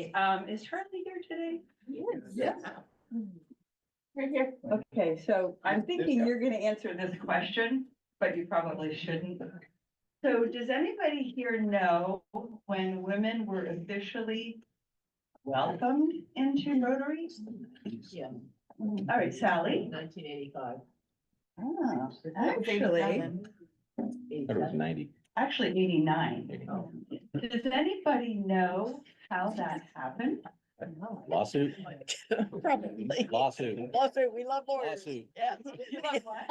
Okay, is Charlie here today? Yes. Right here. Okay, so I'm thinking you're gonna answer this question, but you probably shouldn't. So does anybody here know when women were officially welcomed into Rotary? Yeah. All right, Sally. 1985. Ah, actually, It was 90. actually 89. Oh. Does anybody know how that happened? Lawsuit? Probably. Lawsuit. Lawsuit, we love lawyers. Lawsuit. Yeah. You love what?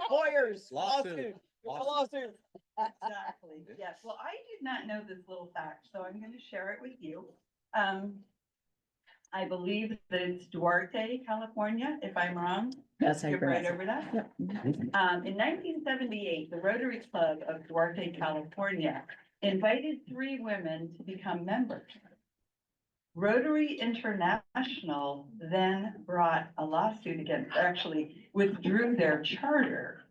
Lawyers. Lawsuit. It's a lawsuit. Exactly, yes. Well, I did not know this little fact, so I'm gonna share it with you. I believe that it's Duarte, California, if I'm wrong. Yes, Skip right over that. Yep. In 1978, the Rotary Club of Duarte, California, invited 3 women to become members. Rotary International then brought a lawsuit against, actually withdrew their charter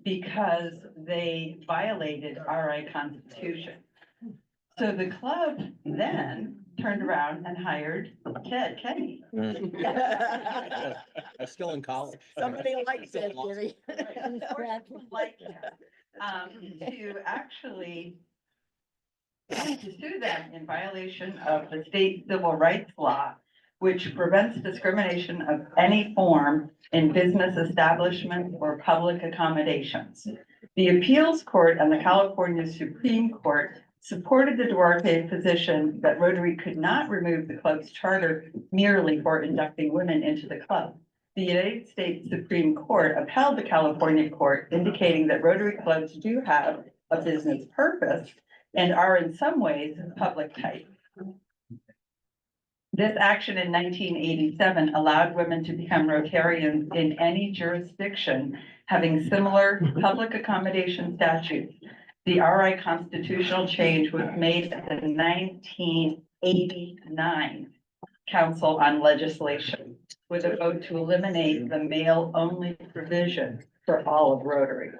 because they violated RI Constitution. So the club then turned around and hired Kenny. I'm still in college. Somebody likes it, Gary. Like him, to actually to sue them in violation of the state civil rights law, which prevents discrimination of any form in business establishments or public accommodations. The appeals court and the California Supreme Court supported the Duarte position that Rotary could not remove the club's charter merely for inducting women into the club. The United States Supreme Court upheld the California court, indicating that Rotary clubs do have a business purpose and are in some ways public type. This action in 1987 allowed women to become Rotarians in any jurisdiction having similar public accommodation statutes. The RI constitutional change was made at the 1989 Council on Legislation with a vote to eliminate the male-only provision for all of Rotary.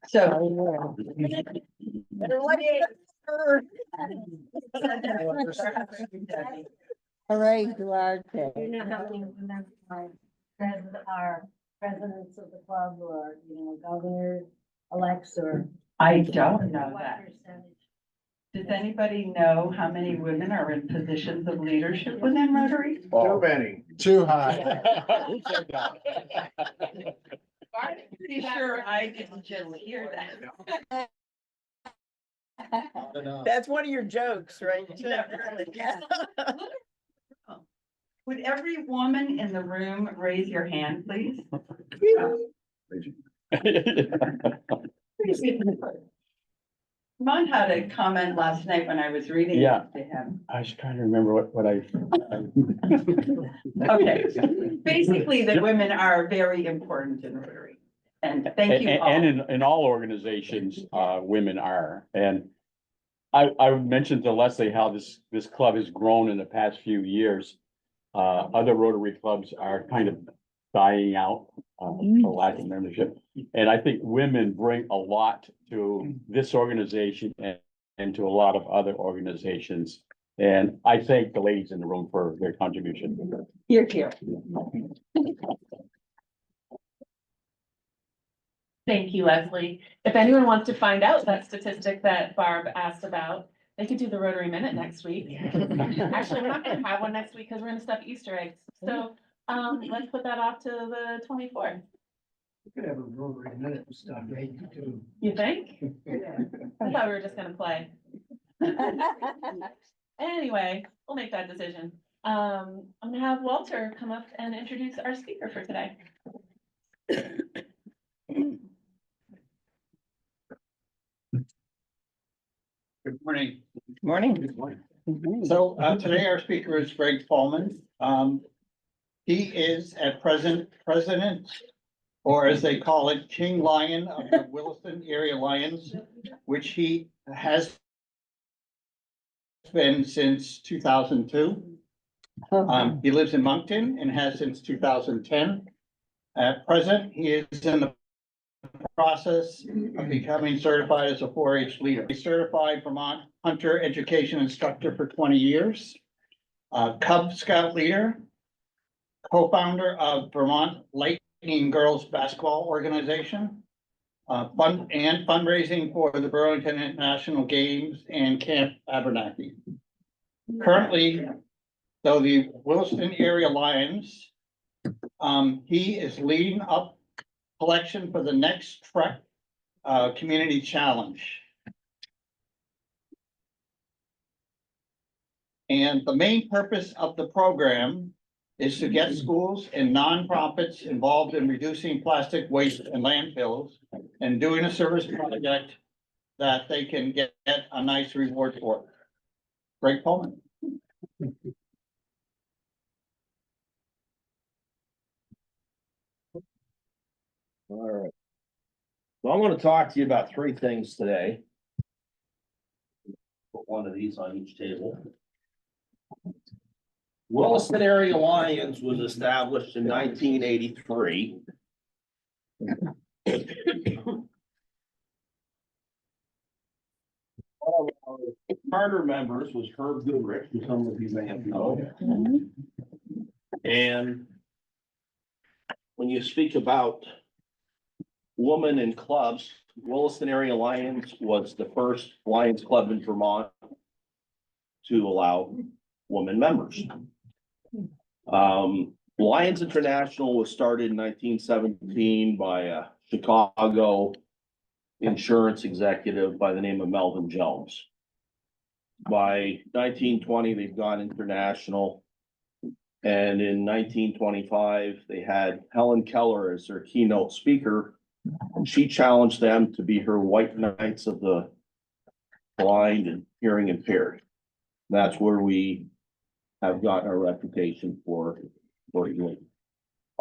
So. Hooray, Duarte. You know how many women are presidents of the club or, governor elects or I don't know what that. percentage? Does anybody know how many women are in positions of leadership within Rotary? Too many. Too high. I'm pretty sure I didn't just hear that. That's one of your jokes, right? Yeah, really. Would every woman in the room raise your hand, please? Ron had a comment last night when I was reading Yeah. it to him. I was trying to remember what I. Okay, basically that women are very important in Rotary. And thank you all. And in all organizations, women are, and I mentioned to Leslie how this club has grown in the past few years. Other Rotary clubs are kind of dying out, for lack of membership. And I think women bring a lot to this organization and to a lot of other organizations. And I thank the ladies in the room for their contribution. You're here. Thank you, Leslie. If anyone wants to find out that statistic that Barb asked about, they could do the Rotary Minute next week. Actually, we're not gonna have one next week because we're gonna stuff Easter eggs. So, let's put that off to the 24th. We could have a Rotary minute and stuff, right? Too. You think? I thought we were just gonna play. Anyway, we'll make that decision. I'm gonna have Walter come up and introduce our speaker for today. Good morning. Morning. So today our speaker is Greg Paulman. He is at present president, or as they call it, King Lion of the Williston Area Lions, which he has been since 2002. He lives in Moncton and has since 2010. At present, he is in the process of becoming certified as a 4-H leader. He's certified Vermont Hunter Education Instructor for 20 years. Cub Scout leader, co-founder of Vermont Lightning Girls Basketball Organization. Fundraising for the Burlington International Games and Camp Abernathy. Currently, though the Williston Area Lions, he is leading up collection for the next Trex Community Challenge. And the main purpose of the program is to get schools and nonprofits involved in reducing plastic waste and landfills and doing a service project that they can get a nice reward for. Greg Paulman. All right. So I'm gonna talk to you about three things today. Put one of these on each table. Williston Area Lions was established in 1983. One of our charter members was Herb Goodrich, who some of you may have known. And when you speak about women in clubs, Williston Area Lions was the first Lions Club in Vermont to allow women members. Lions International was started in 1917 by a Chicago insurance executive by the name of Melvin Jones. By 1920, they've gone international. And in 1925, they had Helen Keller as their keynote speaker. And she challenged them to be her white knights of the blind and hearing impaired. That's where we have gotten our reputation for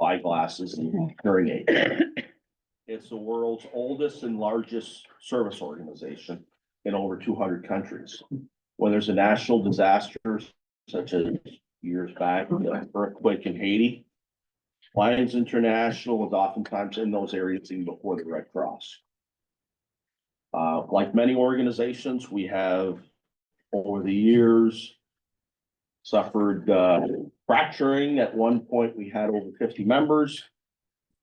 eyeglasses and hearing aids. It's the world's oldest and largest service organization in over 200 countries. When there's a national disaster, such as years back, the earthquake in Haiti, Lions International is oftentimes in those areas even before the Red Cross. Like many organizations, we have over the years suffered fracturing. At one point, we had over 50 members,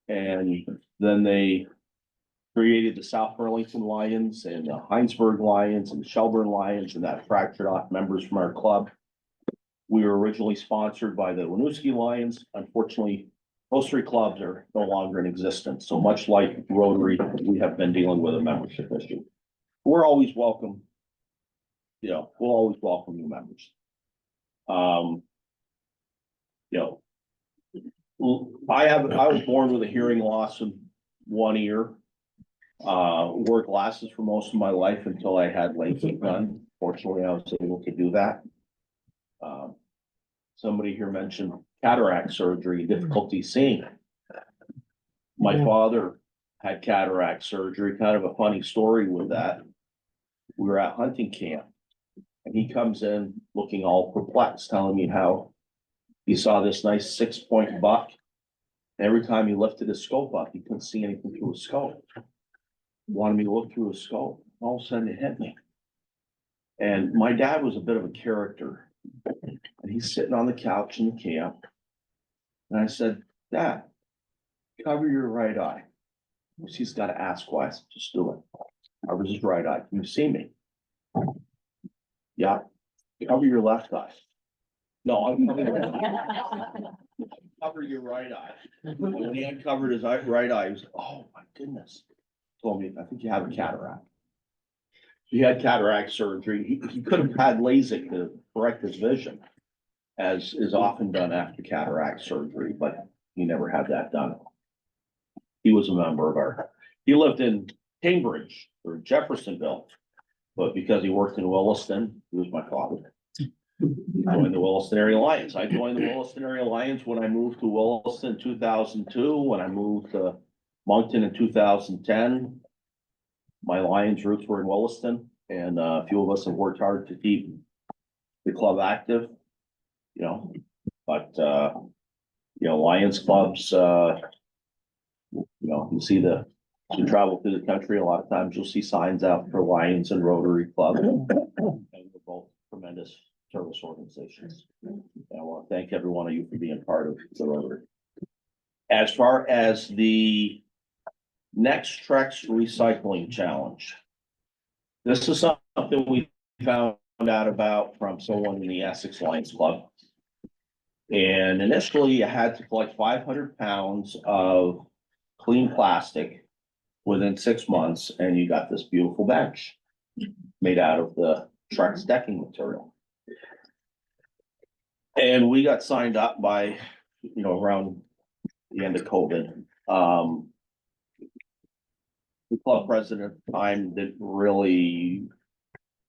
and then they created the South Burlington Lions and the Heinsberg Lions and the Shelburne Lions, and that fractured off members from our club. We were originally sponsored by the Winooski Lions. Unfortunately, those three clubs are no longer in existence. So much like Rotary, we have been dealing with a membership issue. We're always welcome. You know, we'll always welcome new members. You know, I was born with a hearing loss in one ear. Wore glasses for most of my life until I had LASIK done. Fortunately, I was able to do that. Somebody here mentioned cataract surgery, difficulty seeing. My father had cataract surgery, kind of a funny story with that. We were at hunting camp and he comes in looking all perplexed, telling me how he saw this nice 6-point buck. Every time he lifted his scope up, he couldn't see anything through his scope. Wanted me to look through his scope. All of a sudden it hit me. And my dad was a bit of a character. And he's sitting on the couch in the camp. And I said, Dad, cover your right eye. He's got to ask why. I said, just do it. Covers his right eye. Can you see me? Yeah. Cover your left eye. No, I'm cover your right eye. When he uncovered his right eye, he was, oh my goodness. Told me, I think you have a cataract. He had cataract surgery. He could have had LASIK to correct his vision, as is often done after cataract surgery, but he never had that done. He was a member of he lived in Cambridge or Jeffersonville, but because he worked in Williston, he was my father. He joined the Williston Area Lions. I joined the Williston Area Lions when I moved to Williston in 2002, when I moved to Moncton in 2010. My Lions roots were in Williston, and a few of us have worked hard to keep the club active, you know, but, you know, Lions clubs, you know, you see the you travel through the country, a lot of times you'll see signs out for Lions and Rotary Club. And they're both tremendous service organizations. And I want to thank every one of you for being part of the Rotary. As far as the next Trex recycling challenge. This is something we found out about from someone in the Essex Lions Club. And initially you had to collect 500 pounds of clean plastic within 6 months, and you got this beautiful bench made out of the Trex decking material. And we got signed up by, around the end of COVID. The club president at the time didn't really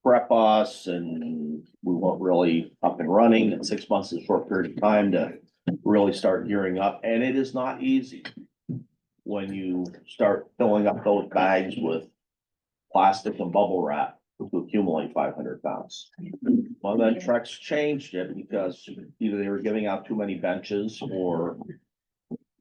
prep us, and we weren't really up and running, and 6 months is a short period of time to really start gearing up, and it is not easy when you start filling up those bags with plastic and bubble wrap to accumulate 500 pounds. Well, then Trex changed it because either they were giving out too many benches or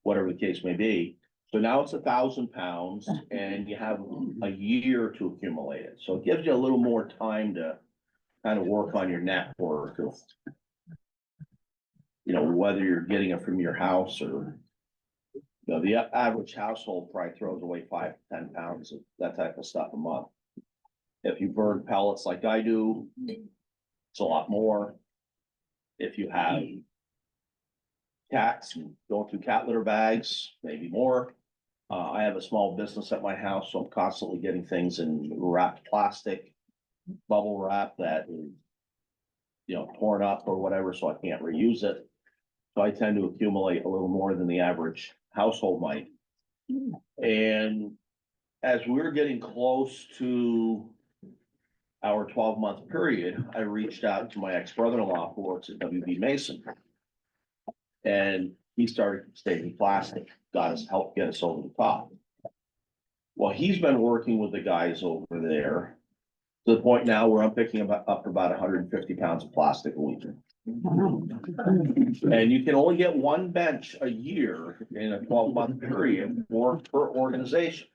whatever the case may be. So now it's 1,000 pounds and you have a year to accumulate it. So it gives you a little more time to kind of work on your network of, whether you're getting it from your house or, the average household probably throws away 5 to 10 pounds of that type of stuff a month. If you burn pellets like I do, it's a lot more. If you have cats and going through cat litter bags, maybe more. I have a small business at my house, so I'm constantly getting things in wrapped plastic, bubble wrap that is, torn up or whatever, so I can't reuse it. So I tend to accumulate a little more than the average household might. And as we're getting close to our 12-month period, I reached out to my ex-brother-in-law who works at WB Mason. And he started staging plastic, helped get us over the top. Well, he's been working with the guys over there to the point now where I'm picking up about 150 pounds of plastic a week. And you can only get one bench a year in a 12-month period per organization.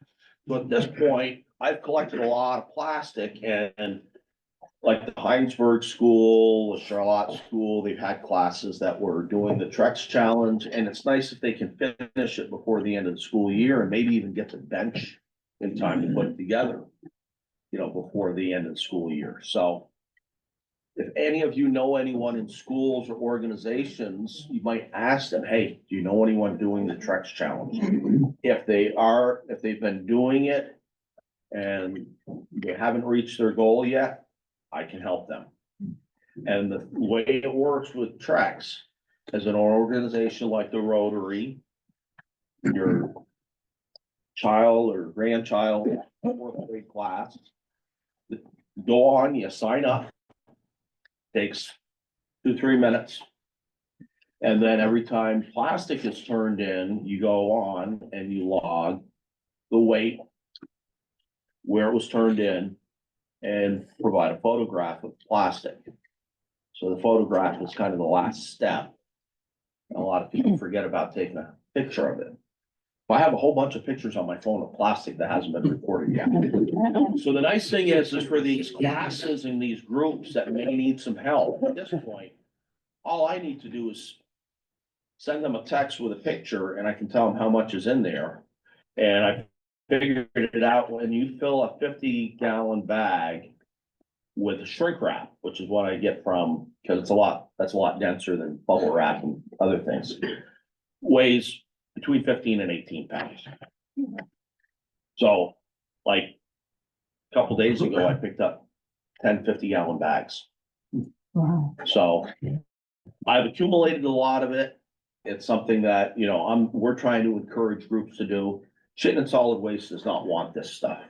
So at this point, I've collected a lot of plastic, and like the Heinsberg School, the Charlotte School, they've had classes that were doing the Trex Challenge, and it's nice if they can finish it before the end of the school year and maybe even get the bench in time to put it together, before the end of the school year. So if any of you know anyone in schools or organizations, you might ask them, hey, do you know anyone doing the Trex Challenge? If they've been doing it and they haven't reached their goal yet, I can help them. And the way it works with Trex, as an organization like the Rotary, your child or grandchild, 4th grade class, go on, you sign up, takes 2-3 minutes. And then every time plastic is turned in, you go on and you log the weight, where it was turned in, and provide a photograph of plastic. So the photograph is kind of the last step. A lot of people forget about taking a picture of it. I have a whole bunch of pictures on my phone of plastic that hasn't been recorded yet. So the nice thing is for these classes and these groups that may need some help at this point, all I need to do is send them a text with a picture and I can tell them how much is in there. And I figured it out, when you fill a 50-gallon bag with shrink wrap, which is what I get from, because that's a lot denser than bubble wrap and other things, weighs between 15 and 18 pounds. So like a couple days ago, I picked up 10 50-gallon bags. Wow. So I've accumulated a lot of it. It's something that, we're trying to encourage groups to do. Shit and solid waste does not want this stuff.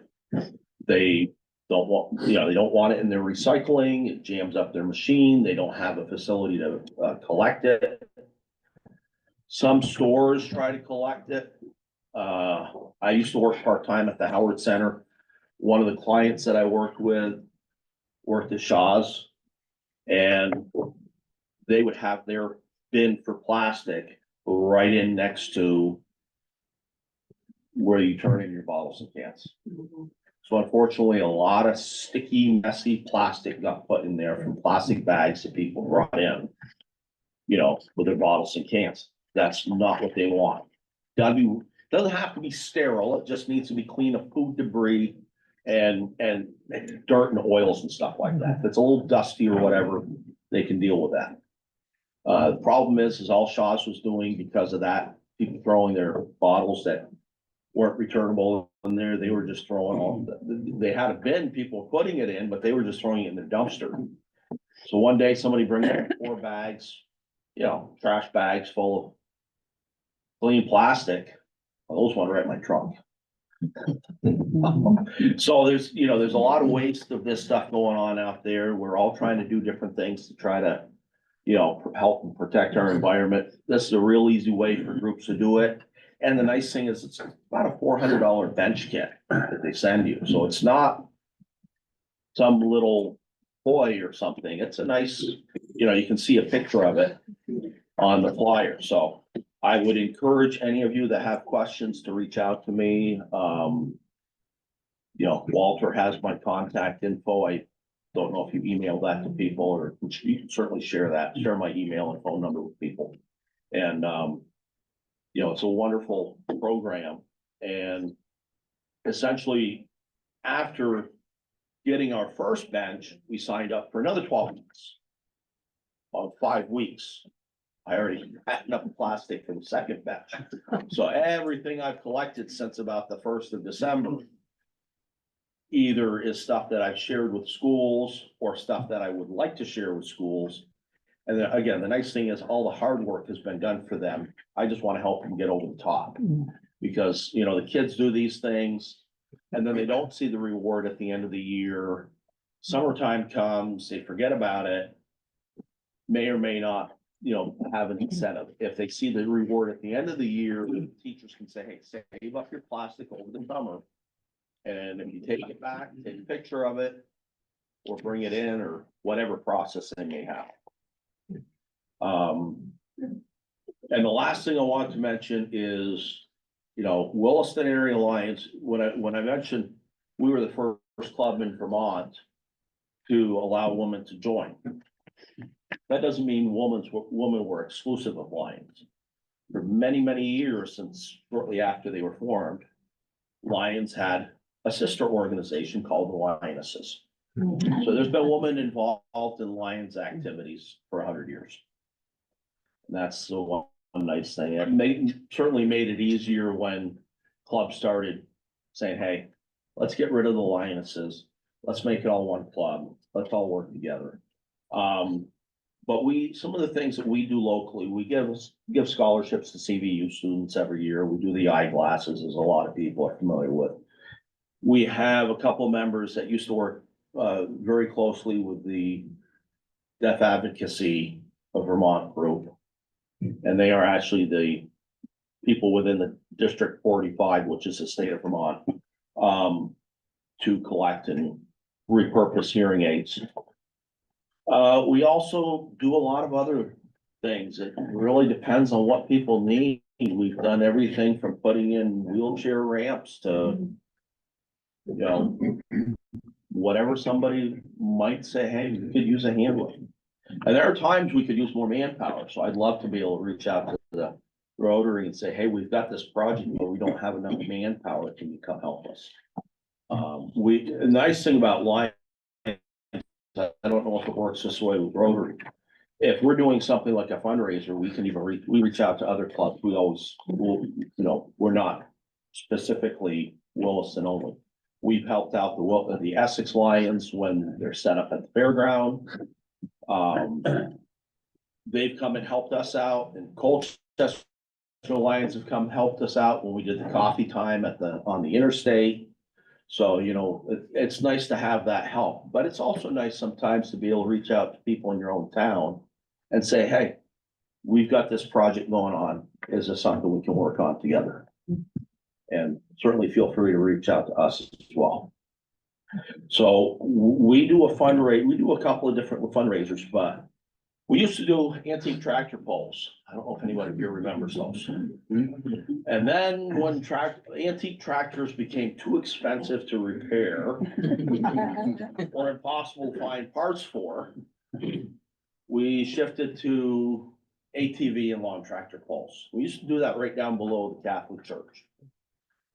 They don't want, they don't want it in their recycling. It jams up their machine. They don't have a facility to collect it. Some stores try to collect it. I used to work part-time at the Howard Center. One of the clients that I worked with worked at Shaw's, and they would have their bin for plastic right in next to where you turn in your bottles and cans. So unfortunately, a lot of sticky, messy plastic got put in there from plastic bags that people brought in, you know, with their bottles and cans. That's not what they want. Doesn't have to be sterile. It just needs to be clean of food debris and dirt and oils and stuff like that. If it's a little dusty or whatever, they can deal with that. The problem is all Shaw's was doing because of that, people throwing their bottles that weren't returnable in there, they were just throwing all, they had a bin, people were putting it in, but they were just throwing it in the dumpster. So one day somebody brings in 4 bags, you know, trash bags full of clean plastic. Well, those went right in my trunk. So there's a lot of waste of this stuff going on out there. We're all trying to do different things to try to, you know, help and protect our environment. This is a real easy way for groups to do it. And the nice thing is it's about a $400 bench kit that they send you. So it's not some little toy or something. It's a nice, you know, you can see a picture of it on the flyer. So I would encourage any of you that have questions to reach out to me. You know, Walter has my contact info. I don't know if you email that to people, or you can certainly share my email and phone number with people. And, you know, it's a wonderful program. And essentially, after getting our first bench, we signed up for another 12 months. On 5 weeks, I already had enough plastic for the second batch. So everything I've collected since about the 1st of December either is stuff that I've shared with schools or stuff that I would like to share with schools. And then again, the nice thing is all the hard work has been done for them. I just want to help them get over the top. Because, you know, the kids do these things and then they don't see the reward at the end of the year. Summertime comes, they forget about it. May or may not, you know, have an incentive. If they see the reward at the end of the year, the teachers can say, hey, save up your plastic over the summer. And if you take it back, take a picture of it, or bring it in, or whatever process they may have. And the last thing I want to mention is, you know, Williston Area Lions, when I mentioned we were the first club in Vermont to allow women to join. That doesn't mean women were exclusive of Lions. For many, many years, since shortly after they were formed, Lions had a sister organization called the Lionesses. So there's been women involved in Lions activities for 100 years. And that's the one nice thing. It certainly made it easier when clubs started saying, hey, let's get rid of the Lionesses. Let's make it all one club. Let's all work together. But some of the things that we do locally, we give scholarships to CVU students every year. We do the eyeglasses, as a lot of people are familiar with. We have a couple of members that used to work very closely with the Deaf Advocacy of Vermont group. And they are actually the people within the District 45, which is the state of Vermont, to collect and repurpose hearing aids. We also do a lot of other things. It really depends on what people need. We've done everything from putting in wheelchair ramps to, you know, whatever somebody might say, hey, we could use a handle. And there are times we could use more manpower. So I'd love to be able to reach out to the Rotary and say, hey, we've got this project, but we don't have enough manpower. Can you come help us? The nice thing about Lions, I don't know if it works this way with Rotary. If we're doing something like a fundraiser, we can even reach out to other clubs. We always, you know, we're not specifically Williston only. We've helped out the Essex Lions when they're set up at the fairground. They've come and helped us out, and Colchester Lions have come helped us out when we did the coffee time on the interstate. So, you know, it's nice to have that help, but it's also nice sometimes to be able to reach out to people in your own town and say, hey, we've got this project going on. Is this something we can work on together? And certainly feel free to reach out to us as well. So we do a couple of different fundraisers, but We used to do antique tractor pulls. I don't know if anybody here remembers those. And then when antique tractors became too expensive to repair or impossible to find parts for, we shifted to ATV and lawn tractor pulls. We used to do that right down below the Catholic Church.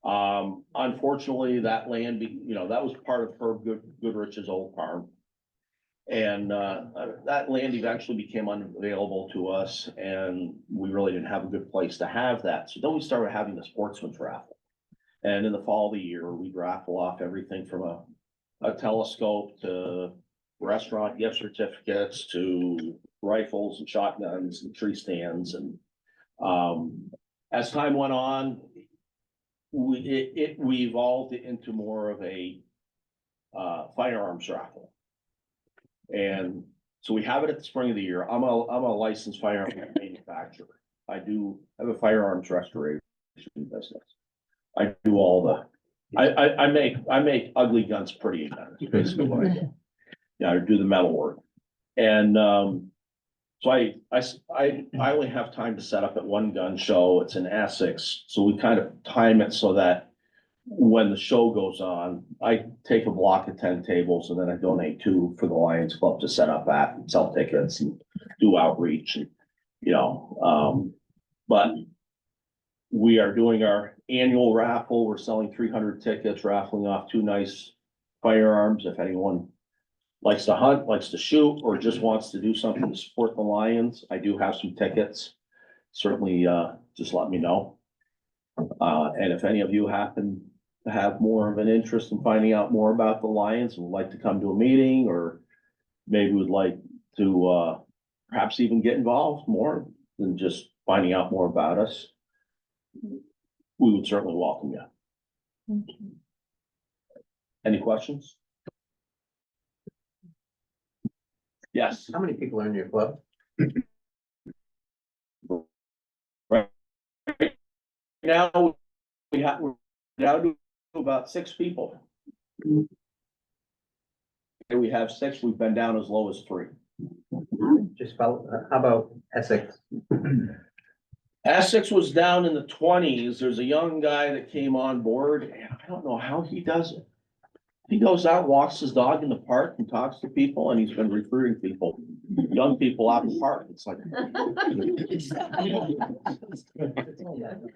Unfortunately, that land, that was part of Herb Goodrich's old farm. And that land eventually became unavailable to us, and we really didn't have a good place to have that. So then we started having the sportsman's raffle. And in the fall of the year, we'd raffle off everything from a telescope to restaurant gift certificates to rifles and shotguns and tree stands. And as time went on, we evolved into more of a firearms raffle. And so we have it at the spring of the year. I'm a licensed firearm manufacturer. I have a firearms restoration business. I do all I make ugly guns pretty again. That's basically what I do. Yeah, I do the metal work. And so I only have time to set up at one gun show. It's in Essex. So we kind of time it so that when the show goes on, I take a block of 10 tables and then I donate 2 for the Lions Club to set up at and sell tickets and do outreach and, but we are doing our annual raffle. We're selling 300 tickets, raffling off 2 nice firearms. If anyone likes to hunt, likes to shoot, or just wants to do something to support the Lions, I do have some tickets. Certainly, just let me know. And if any of you happen to have more of an interest in finding out more about the Lions and would like to come to a meeting, or maybe would like to perhaps even get involved more than just finding out more about us, we would certainly welcome you. Any questions? Yes. How many people are in your club? Now, we're down to about 6 people. And we have 6, we've been down as low as 3. Just how about Essex? Essex was down in the 20s. There's a young guy that came on board, and I don't know how he does it. He goes out, walks his dog in the park and talks to people, and he's been recruiting people, young people out in the park. It's like.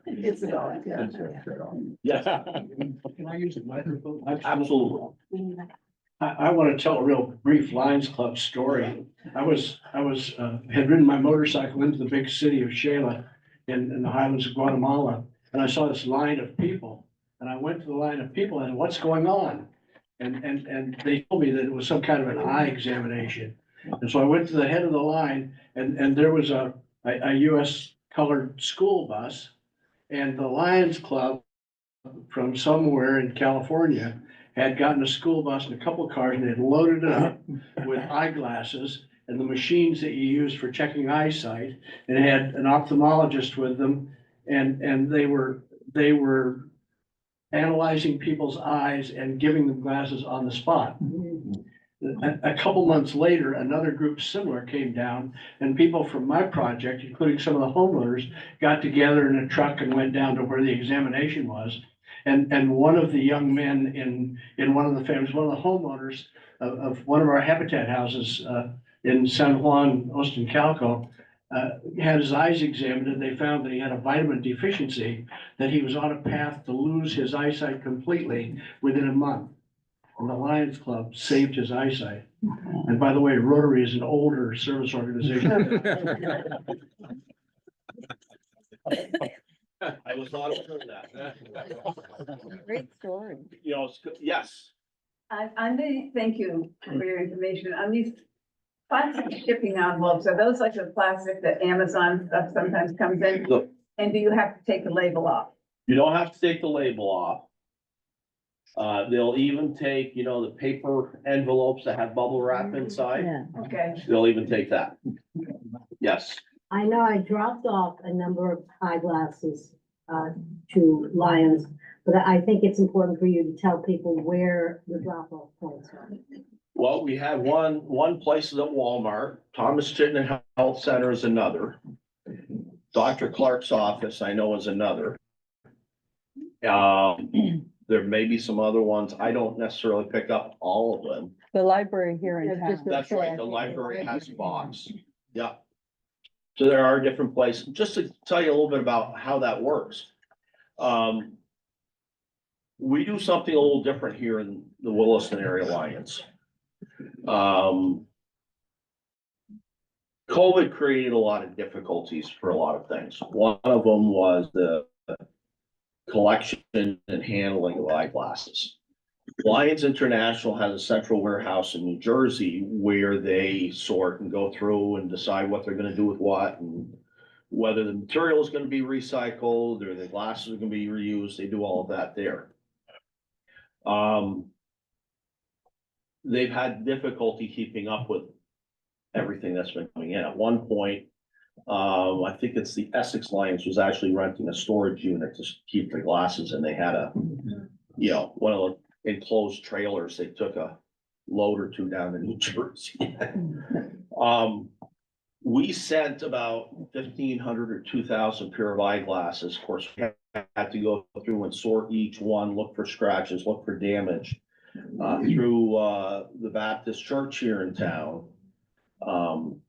It's a dog. Yes, Can I use a microphone? absolutely. I want to tell a real brief Lions Club story. I had ridden my motorcycle into the big city of Shela in the highlands of Guatemala, and I saw this line of people. And I went to the line of people and what's going on? And they told me that it was some kind of an eye examination. And so I went to the head of the line, and there was a US colored school bus, and the Lions Club from somewhere in California had gotten a school bus and a couple of cars, and they had loaded it up with eyeglasses and the machines that you use for checking eyesight, and had an ophthalmologist with them, and they were analyzing people's eyes and giving them glasses on the spot. A couple months later, another group similar came down, and people from my project, including some of the homeowners, got together in a truck and went down to where the examination was. And one of the young men in one of the families, one of the homeowners of one of our habitat houses in San Juan, Austin, Calco, had his eyes examined, and they found that he had a vitamin deficiency, that he was on a path to lose his eyesight completely within a month. And the Lions Club saved his eyesight. And by the way, Rotary is an older service organization. I was not aware of that. Great story. Yes. Thank you for your information. On these plastic shipping envelopes, are those like the plastic that Amazon stuff sometimes comes in? Look. And do you have to take the label off? You don't have to take the label off. They'll even take, the paper envelopes that have bubble wrap inside. Yeah. Okay. They'll even take that. Yes. I know I dropped off a number of eyeglasses to Lions, but I think it's important for you to tell people where the drop-off points are. Well, we have one place is at Walmart, Thomas Chittenden Health Center is another. Dr. Clark's office, I know, is another. There may be some other ones. I don't necessarily pick up all of them. The library here in That's just town. That's right, the library has a box. Yeah. So there are different places. Just to tell you a little bit about how that works. We do something a little different here in the Williston Area Lions. COVID created a lot of difficulties for a lot of things. One of them was the collection and handling of eyeglasses. Lions International has a central warehouse in New Jersey where they sort and go through and decide what they're gonna do with what and whether the material is gonna be recycled or the glasses are gonna be reused. They do all of that there. They've had difficulty keeping up with everything that's been coming in. At one point, I think it's the Essex Lions was actually renting a storage unit to keep the glasses, and they had one of the enclosed trailers. They took a load or two down to New Jersey. We sent about 1,500 or 2,000 pair of eyeglasses. Of course, we had to go through and sort each one, look for scratches, look for damage, through the Baptist church here in town. One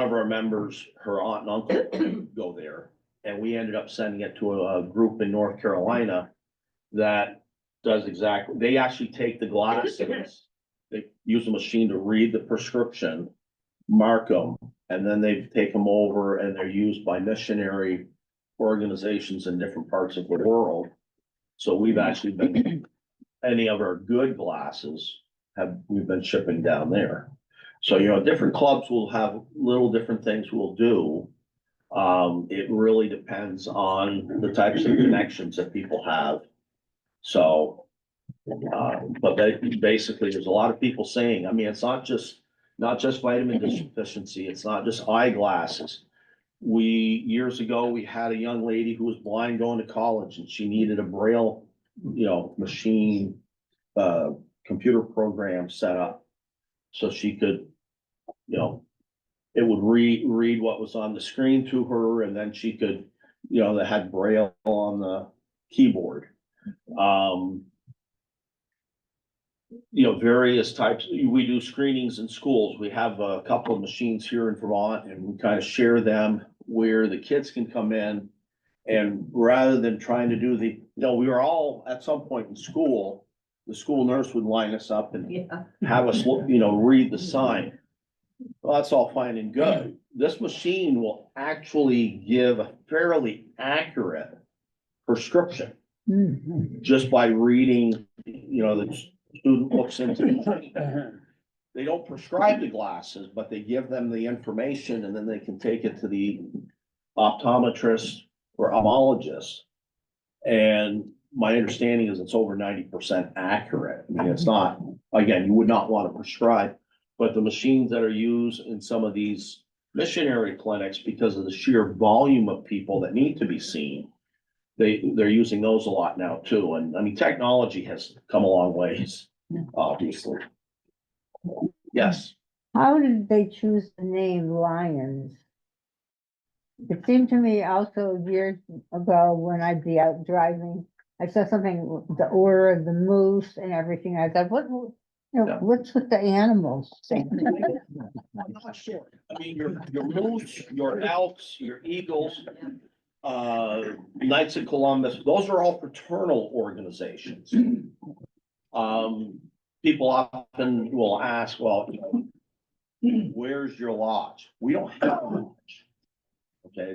of our members, her aunt and uncle go there, and we ended up sending it to a group in North Carolina that does exactly, they actually take the glasses, they use a machine to read the prescription, mark them, and then they take them over and they're used by missionary organizations in different parts of the world. So we've actually been, any of our good glasses we've been shipping down there. So, different clubs will have little different things we'll do. It really depends on the types of connections that people have. So, but basically, there's a lot of people saying, it's not just vitamin deficiency. It's not just eyeglasses. Years ago, we had a young lady who was blind going to college and she needed a Braille, machine, computer program set up so she could, it would read what was on the screen to her, and then she could, they had Braille on the keyboard. Various types. We do screenings in schools. We have a couple of machines here in Vermont, and we kind of share them where the kids can come in. And rather than trying to do we were all at some point in school, the school nurse would line us up and have us look, read the sign. Well, that's all fine and good. This machine will actually give a fairly accurate prescription just by reading, the student looks into the they don't prescribe the glasses, but they give them the information and then they can take it to the optometrist or ophthalmologist. And my understanding is it's over 90% accurate. It's not, again, you would not want to prescribe, but the machines that are used in some of these missionary clinics, because of the sheer volume of people that need to be seen, they're using those a lot now too. And technology has come a long ways, obviously. Yes. How did they choose the name Lions? It seemed to me also years ago when I'd be out driving, I saw something, the order of the moose and everything. I thought, what's with the animals? I'm not sure. Your moose, your elks, your eagles, Knights of Columbus, those are all fraternal organizations. People often will ask, well, where's your lodge? We don't have a lodge. Okay,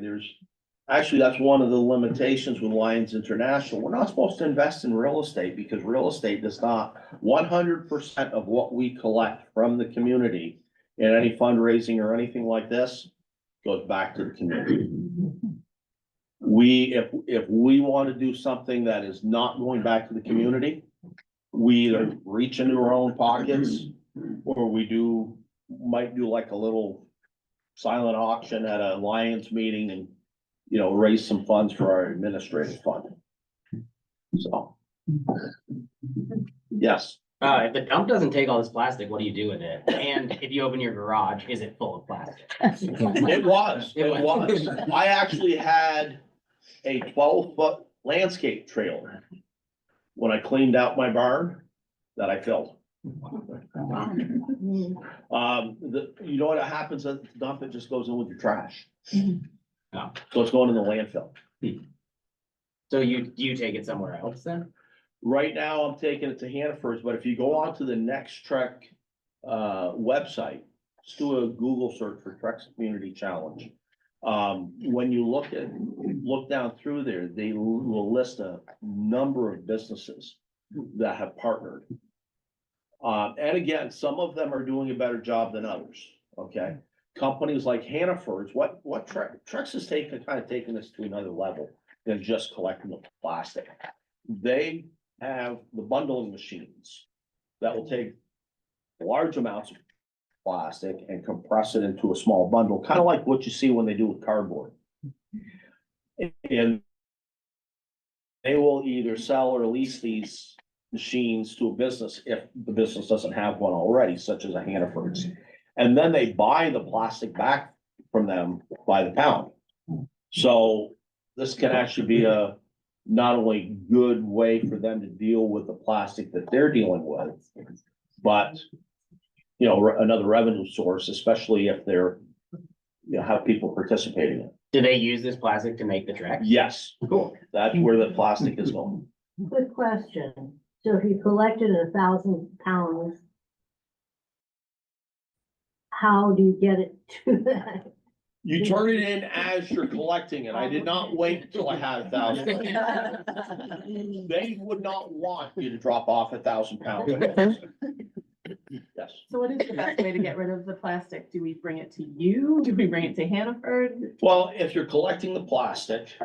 that's one of the limitations with Lions International. We're not supposed to invest in real estate because real estate does not, 100% of what we collect from the community in any fundraising or anything like this goes back to the community. If we want to do something that is not going back to the community, we either reach into our own pockets or we might do like a little silent auction at a Lions meeting and, raise some funds for our administrative fund. So, yes. If the dump doesn't take all this plastic, what do you do with it? And if you open your garage, is it full of plastic? It was. I actually had a 12-foot landscape trailer when I cleaned out my barn that I filled. You know what happens at the dump? It just goes in with your trash. Oh. So it's going in the landfill. So you take it somewhere else then? Right now, I'm taking it to Hannaford's, but if you go on to the Next Trek website, just do a Google search for Trex Community Challenge. When you look down through there, they will list a number of businesses that have partnered. And again, some of them are doing a better job than others, okay? Companies like Hannaford's, what Trex has taken this to another level than just collecting the plastic. They have the bundling machines that will take large amounts of plastic and compress it into a small bundle, kind of like what you see when they do with cardboard. And they will either sell or lease these machines to a business if the business doesn't have one already, such as a Hannaford's. And then they buy the plastic back from them by the pound. So this can actually be a not only good way for them to deal with the plastic that they're dealing with, but another revenue source, especially if they're, have people participating in it. Do they use this plastic to make the Trex? Yes. Cool. That's where the plastic is going. Good question. So if you collected 1,000 pounds, how do you get it to that? You turn it in as you're collecting it. I did not wait until I had 1,000. They would not want you to drop off 1,000 pounds. Yes. So what is the best way to get rid of the plastic? Do we bring it to you? Do we bring it to Hannaford? Well, if you're collecting the plastic,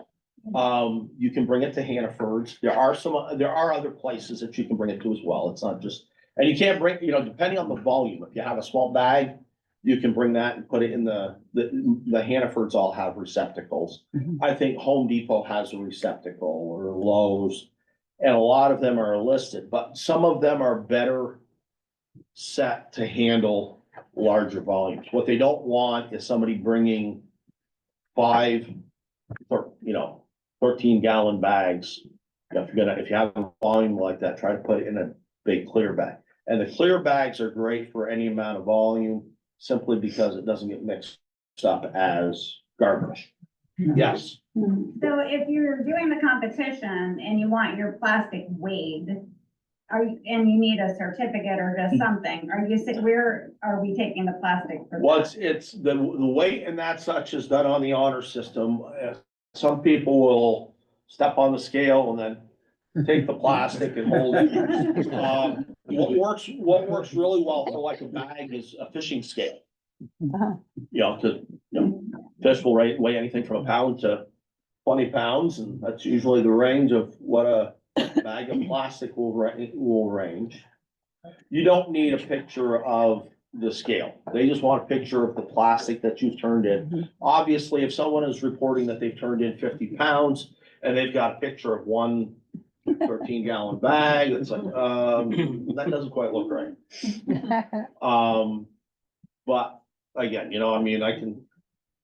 you can bring it to Hannaford's. There are other places that you can bring it to as well. It's not just, and you can't bring, depending on the volume, if you have a small bag, you can bring that and put it in the Hannaford's all have receptacles. I think Home Depot has a receptacle or Lowe's, and a lot of them are listed, but some of them are better set to handle larger volumes. What they don't want is somebody bringing 13-gallon bags. If you have a volume like that, try to put it in a big clear bag. And the clear bags are great for any amount of volume, simply because it doesn't get mixed up as garbage. Yes. So if you're doing the competition and you want your plastic weighed, and you need a certificate or just something, where are we taking the plastic for? Well, it's the weight and that such is done on the honor system. Some people will step on the scale and then take the plastic and hold it. What works really well for like a bag is a fishing scale. Fish will weigh anything from a pound to 20 pounds, and that's usually the range of what a bag of plastic will range. You don't need a picture of the scale. They just want a picture of the plastic that you've turned in. Obviously, if someone is reporting that they've turned in 50 pounds and they've got a picture of one 13-gallon bag, it's like, that doesn't quite look right. But again, I can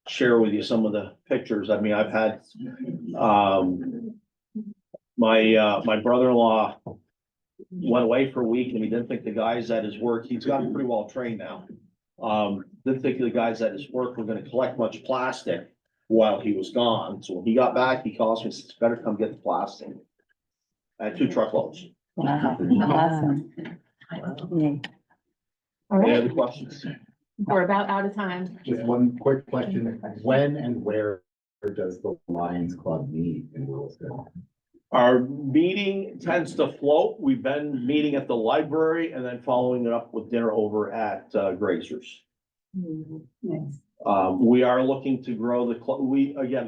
share with you some of the pictures. I've had, my brother-in-law went away for a week and he didn't think the guys at his work, he's gotten pretty well trained now. Didn't think the guys at his work were gonna collect much plastic while he was gone. So when he got back, he calls me and says, better come get the plastic. I had 2 truckloads. Awesome. Any other questions? We're about out of time. Just one quick question. When and where does the Lions Club meet in Williston? Our meeting tends to float. We've been meeting at the library and then following it up with dinner over at Grazer's. Nice. We are looking to grow the club.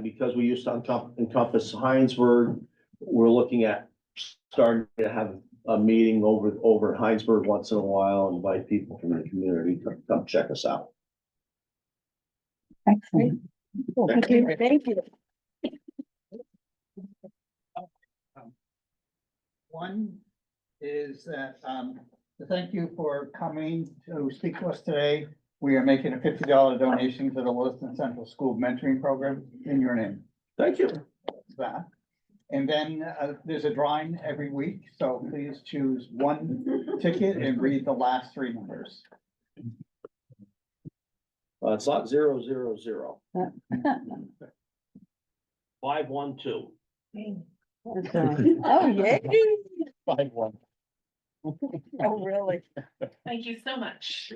Because we used to encompass Heinsberg, we're looking at starting to have a meeting over at Heinsberg once in a while, and invite people from the community to come check us out. Excellent. Thank you. Thank you. One is that, to thank you for coming to speak to us today. We are making a $50 donation to the Williston Central School Mentoring Program in your name. Thank you. That. And then there's a drawing every week, so please choose one ticket and read the last three numbers. It's not 000. 512. Oh, yay. 5-1. Oh, really? Thank you so much.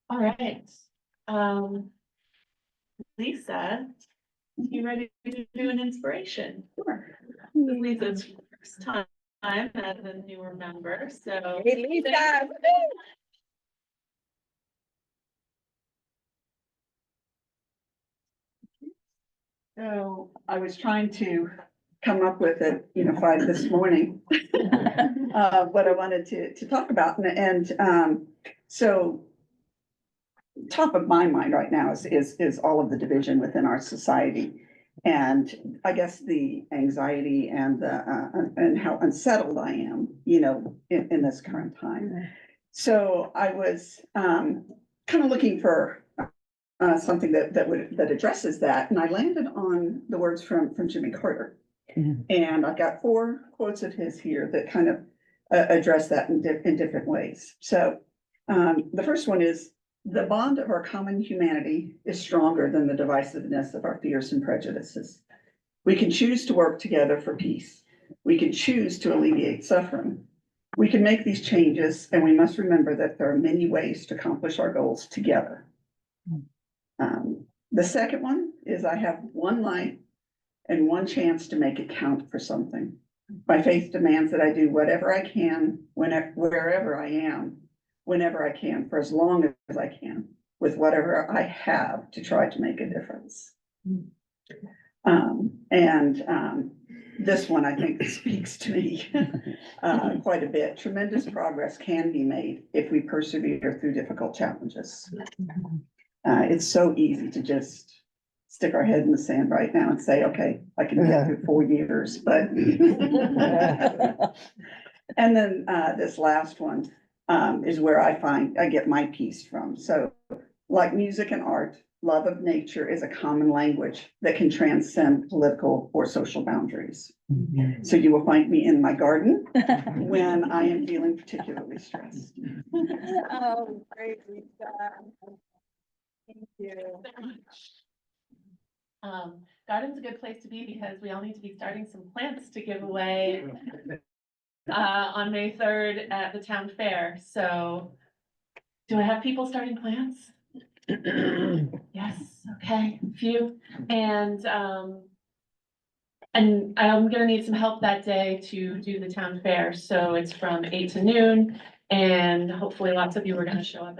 All right. Lisa, you ready to do an inspiration? Sure. Lisa's first time as a newer member, so. Hey, Lisa. So I was trying to come up with it, unified this morning. What I wanted to talk about so top of my mind right now is all of the division within our society. And I guess the anxiety and and how unsettled I am, in this current time. So I was kind of looking for something that addresses that, and I landed on the words from Jimmy Carter. And I've got 4 quotes of his here that kind of address that in different ways. So the first one is, the bond of our common humanity is stronger than the divisiveness of our fears and prejudices. We can choose to work together for peace. We can choose to alleviate suffering. We can make these changes, and we must remember that there are many ways to accomplish our goals together. The second one is, I have one life and one chance to make it count for something. My faith demands that I do whatever I can, wherever I am, whenever I can, for as long as I can, with whatever I have to try to make a difference. This one, I think, speaks to me quite a bit. Tremendous progress can be made if we persevere through difficult challenges. It's so easy to just stick our head in the sand right now and say, okay, I can get through 4 years, but. And then this last one is where I get my peace from. So, like music and art, love of nature is a common language that can transcend political or social boundaries. So you will find me in my garden when I am feeling particularly stressed. Oh, great, Lisa. Thank you. Garden's a good place to be because we all need to be starting some plants to give away on May 3rd at the town fair. So do I have people starting plants? Yes, okay, a few. And I'm gonna need some help that day to do the town fair. So it's from 8 to noon, and hopefully lots of you are gonna show up.